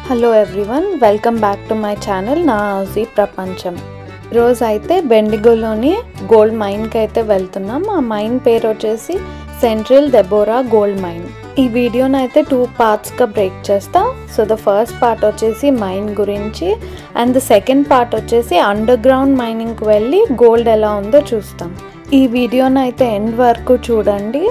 Hello everyone, welcome back to my channel నా housie ప్రపంచం. ఈరోజు అయితే బెండిగోలోని గోల్డ్ మైన్కి అయితే వెళ్తున్నాం. ఆ మైన్ పేరు వచ్చేసి సెంట్రల్ దెబోరా గోల్డ్ మైన్. ఈ వీడియోని అయితే 2 పార్ట్స్గా బ్రేక్ చేస్తా. సో ద ఫస్ట్ పార్ట్ వచ్చేసి మైన్ గురించి అండ్ ద సెకండ్ పార్ట్ వచ్చేసి అండర్ గ్రౌండ్ మైనింగ్కి వెళ్ళి గోల్డ్ ఎలా ఉందో చూస్తాం. ఈ వీడియోని అయితే ఎండ్ వరకు చూడండి,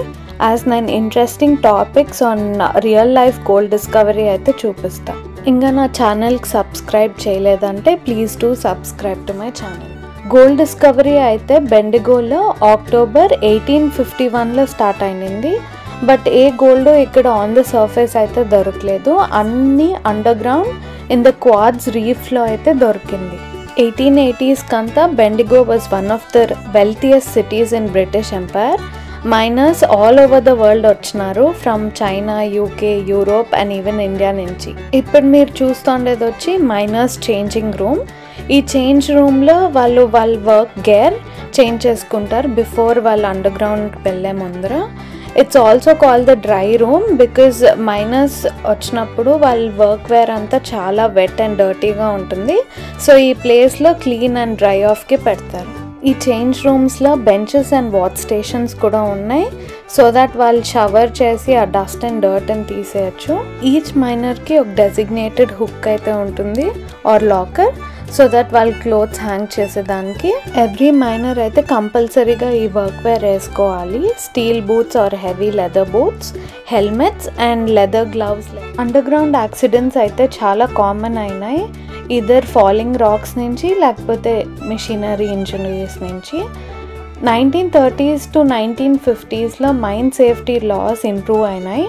యాజ్ నేను interesting topics on real life gold discovery అయితే చూపిస్తా. ఇంకా నా ఛానల్కి సబ్స్క్రైబ్ చేయలేదంటే please do subscribe to my channel. Gold discovery అయితే బెండిగోలో అక్టోబర్ 1851లో స్టార్ట్ అయింది. బట్ ఏ గోల్డ్ ఇక్కడ ఆన్ ద సర్ఫేస్ అయితే దొరకలేదు, అన్నీ underground in the quartz రీఫ్లో అయితే దొరికింది. 1880s కంతా Bendigo was one of the wealthiest cities in British Empire. Miners all over the world వచ్చినారు, from China, UK, Europe and even India నుంచి. ఇప్పుడు మీరు చూస్తుండేది వచ్చి మైనర్స్ చేంజింగ్ రూమ్. ఈ చేంజ్ రూమ్లో వాళ్ళ వర్క్ గేర్ చేంజ్ చేసుకుంటారు బిఫోర్ వాళ్ళు అండర్ గ్రౌండ్కి వెళ్ళే ముందర. It's also call the dry room because miners వచ్చినప్పుడు వాళ్ళ వర్క్ వేర్ అంతా చాలా వెట్ అండ్ డర్టీగా ఉంటుంది. సో ఈ ప్లేస్లో క్లీన్ అండ్ డ్రై ఆఫ్కి పెడతారు. ఈ చేంజ్ రూమ్స్లో బెంచెస్ అండ్ వాచ్ స్టేషన్స్ కూడా ఉన్నాయి, సో దట్ వాళ్ళు షవర్ చేసి ఆ డస్ట్ అండ్ డర్ట్ అని తీసేయచ్చు. ఈచ్ మైనర్కి ఒక డెసిగ్నేటెడ్ హుక్ అయితే ఉంటుంది ఆర్ లాకర్, సో దట్ వాళ్ళ క్లోత్స్ హ్యాంగ్ చేసేదానికి. ఎవ్రీ మైనర్ అయితే కంపల్సరీగా ఈ వర్క్ వేర్ వేసుకోవాలి. Steel boots or heavy leather boots, helmets and leather gloves. Under ground accidents అయితే చాలా కామన్ అయినాయి, ఇదర్ ఫాలింగ్ రాక్స్ నుంచి లేకపోతే మిషనరీ ఇంజనీర్స్ నుంచి. 1930s to 1950sలో మైన్ సేఫ్టీ లాస్ ఇంప్రూవ్ అయినాయి.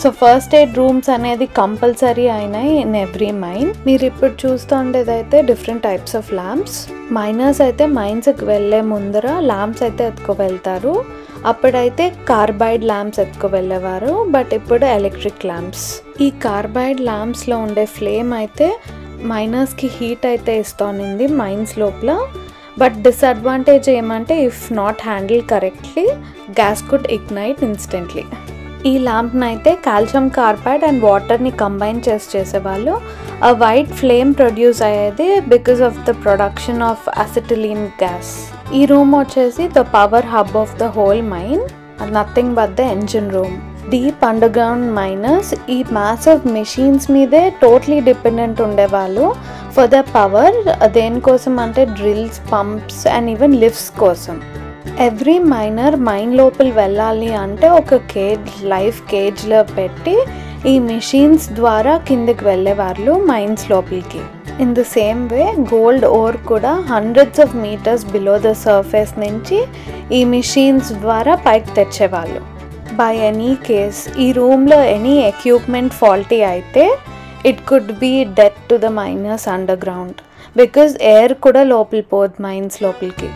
సో ఫస్ట్ ఎయిడ్ రూమ్స్ అనేది కంపల్సరీ అయినాయి ఇన్ ఎవ్రీ మైన్. మీరు ఇప్పుడు చూస్తుండేదైతే different types of lamps. Miners అయితే మైన్స్కి వెళ్ళే ముందర ల్యాంప్స్ అయితే ఎత్తుకు వెళ్తారు. అప్పుడైతే కార్బైడ్ ల్యాంప్స్ ఎత్తుకు వెళ్ళేవారు, బట్ ఇప్పుడు ఎలక్ట్రిక్ ల్యాంప్స్. ఈ కార్బైడ్ ల్యాంప్స్లో ఉండే ఫ్లేమ్ అయితే మైనర్స్కి హీట్ అయితే ఇస్తోంది మైన్స్ లోపల. బట్ డిసడ్వాంటేజ్ ఏమంటే if not handle correctly gas could ignite instantly. ఈ ల్యాంప్ని అయితే కాల్షియం కార్బైడ్ అండ్ వాటర్ని కంబైన్ చేసేవాళ్ళు. ఆ వైట్ ఫ్లేమ్ ప్రొడ్యూస్ అయ్యేది because of the production of acetylene gas. ఈ రూమ్ వచ్చేసి the power hub of the whole mine, nothing but the engine room. Deep underground miners ఈ massive machines మీదే totally dependent ఉండేవాళ్ళు for the power. దేనికోసం అంటే drills, pumps and even lifts కోసం. Every minor mine లోపల వెళ్ళాలి అంటే ఒక కేజ్, లైఫ్ కేజ్లో పెట్టి ఈ మెషిన్స్ ద్వారా కిందకి వెళ్ళేవాళ్ళు మైన్స్ లోపలికి. In the same way gold ore కూడా hundreds of metres below the surface నుంచి ఈ మెషిన్స్ ద్వారా పైకి తెచ్చేవాళ్ళు. బై ఎనీ కేస్ ఈ రూమ్లో ఎనీ ఎక్విప్మెంట్ ఫాల్టీ అయితే it could be death to the miners under ground because air కూడా లోపలి పోదు మైన్స్ లోపలికి.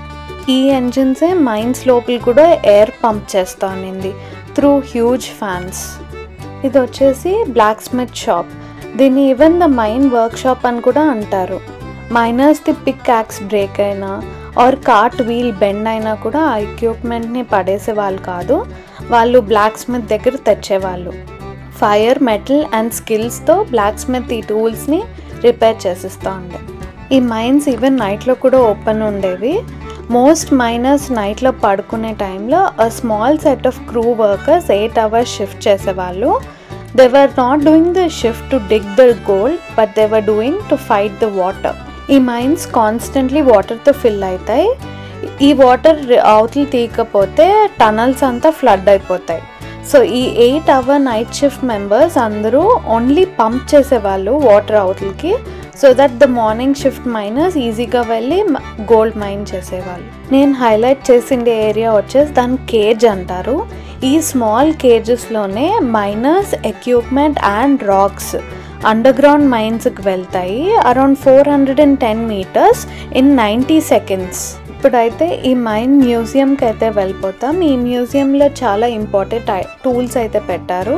ఈ ఎంజిన్సే మైన్స్ లోపల కూడా ఎయిర్ పంప్ చేస్తూ ఉన్నింది త్రూ హ్యూజ్ ఫ్యాన్స్. ఇది వచ్చేసి బ్లాక్ స్మిత్ షాప్. దీన్ని even the mine workshop అని కూడా అంటారు. మైనర్స్ది పిక్ యాక్స్ బ్రేక్ అయినా ఆర్ కార్ట్ వీల్ బెండ్ అయినా కూడా ఆ ఎక్విప్మెంట్ని పడేసే వాళ్ళు కాదు, వాళ్ళు బ్లాక్ స్మిత్ దగ్గర తెచ్చేవాళ్ళు. ఫైర్, మెటల్ అండ్ స్కిల్స్తో బ్లాక్ స్మిత్ ఈ టూల్స్ని రిపేర్ చేసిస్తూ ఉండే. ఈ మైన్స్ ఈవెన్ నైట్లో కూడా ఓపెన్ ఉండేవి. మోస్ట్ మైనర్స్ నైట్లో పడుకునే టైంలో a small set of crew workers 8 hours shift చేసేవాళ్ళు. They were not doing the shift to dig the gold, but they were doing to fight the water. ఈ mines constantly వాటర్తో fill అవుతాయి. ఈ water అవతలు తీయకపోతే టనల్స్ అంతా flood అయిపోతాయి. So ఈ 8 hour నైట్ షిఫ్ట్ మెంబర్స్ అందరూ ఓన్లీ పంప్ చేసేవాళ్ళు వాటర్ అవతలకి, so that the morning shift miners ఈజీగా వెళ్ళి గోల్డ్ మైన్ చేసేవాళ్ళు. నేను హైలైట్ చేసిండే ఏరియా వచ్చేసి దాని కేజ్ అంటారు. ఈ స్మాల్ కేజెస్లోనే miners, equipment and rocks underground మైన్స్కి వెళ్తాయి అరౌండ్ 410 meters ఇన్ 90 seconds. ఇప్పుడైతే ఈ మైన్ మ్యూజియంకి అయితే వెళ్ళిపోతాం. ఈ మ్యూజియంలో చాలా ఇంపార్టెంట్ టూల్స్ అయితే పెట్టారు,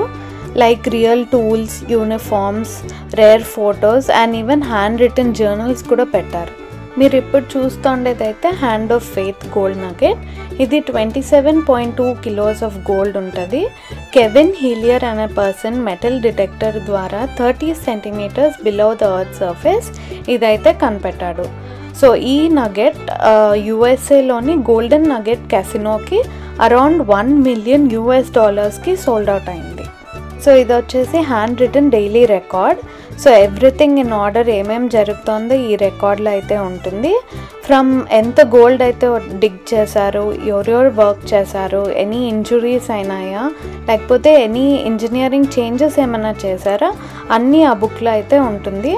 like real tools, uniforms, rare photos and even handwritten journals కూడా పెట్టారు. మీరు ఇప్పుడు చూస్తుండేదైతే hand of faith gold nugget. ఇది 27.2 కిలోస్ ఆఫ్ గోల్డ్ ఉంటుంది. కెవిన్ హీలియర్ అనే పర్సన్ మెటల్ డిటెక్టర్ ద్వారా 30 centimetres below the earth surface ఇదైతే కనిపెట్టాడు. సో ఈ నగెట్ యుఎస్ఏలోని గోల్డెన్ నగెట్ క్యాసినోకి అరౌండ్ $1 మిలియన్ సోల్డ్ అవుట్ అయింది. సో ఇది వచ్చేసి handwritten daily record. So everything in order ఏమేమి జరుగుతుందో ఈ రికార్డ్లో అయితే ఉంటుంది. ఫ్రమ్ ఎంత గోల్డ్ అయితే డిగ్ చేశారు, ఎవరెవరు వర్క్ చేశారు, ఎనీ ఇంజురీస్ అయినాయా, లేకపోతే ఎనీ ఇంజనీరింగ్ చేంజెస్ ఏమైనా చేశారా, అన్నీ ఆ బుక్లో అయితే ఉంటుంది.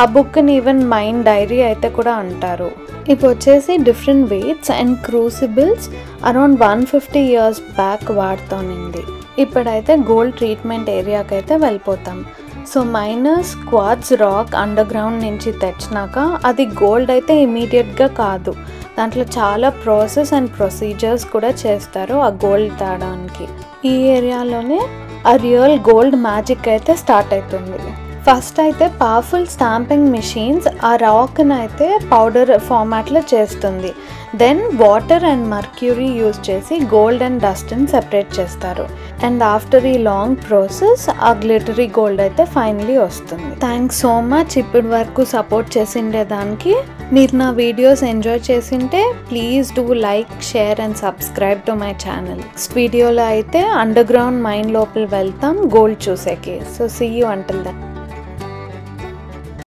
ఆ బుక్ని ఈవెన్ మైండ్ డైరీ అయితే కూడా అంటారు. ఇప్పుడు వచ్చేసి different weights and crucibles around 150 years back వాడుతోంది. ఇప్పుడైతే గోల్డ్ ట్రీట్మెంట్ ఏరియాకి అయితే వెళ్ళిపోతాం. So miners quartz rock underground నుంచి తెచ్చినాక అది గోల్డ్ అయితే ఇమీడియట్గా కాదు, దాంట్లో చాలా ప్రాసెస్ అండ్ ప్రొసీజర్స్ కూడా చేస్తారు ఆ గోల్డ్ తాడానికి. ఈ ఏరియాలోనే ఆ రియల్ గోల్డ్ మ్యాజిక్ అయితే స్టార్ట్ అవుతుంది. ఫస్ట్ అయితే పవర్ఫుల్ స్టాంపింగ్ మెషిన్స్ ఆ రాక్ని అయితే పౌడర్ ఫార్మాట్లో చేస్తుంది. Then water and mercury use చేసి గోల్డ్ అండ్ డస్ట్ని సెపరేట్ చేస్తారు. అండ్ ఆఫ్టర్ ఈ లాంగ్ ప్రాసెస్ ఆ గ్లిటరీ గోల్డ్ అయితే ఫైనలీ వస్తుంది. థ్యాంక్స్ సో మచ్ ఇప్పటి వరకు సపోర్ట్ చేసిండే దానికి. మీరు నా వీడియోస్ ఎంజాయ్ చేసింటే please do like, share and subscribe to my channel. Next వీడియోలో అయితే అండర్ గ్రౌండ్ మైన్ లోపల వెళ్తాం గోల్డ్ చూసేకి. So see you until then.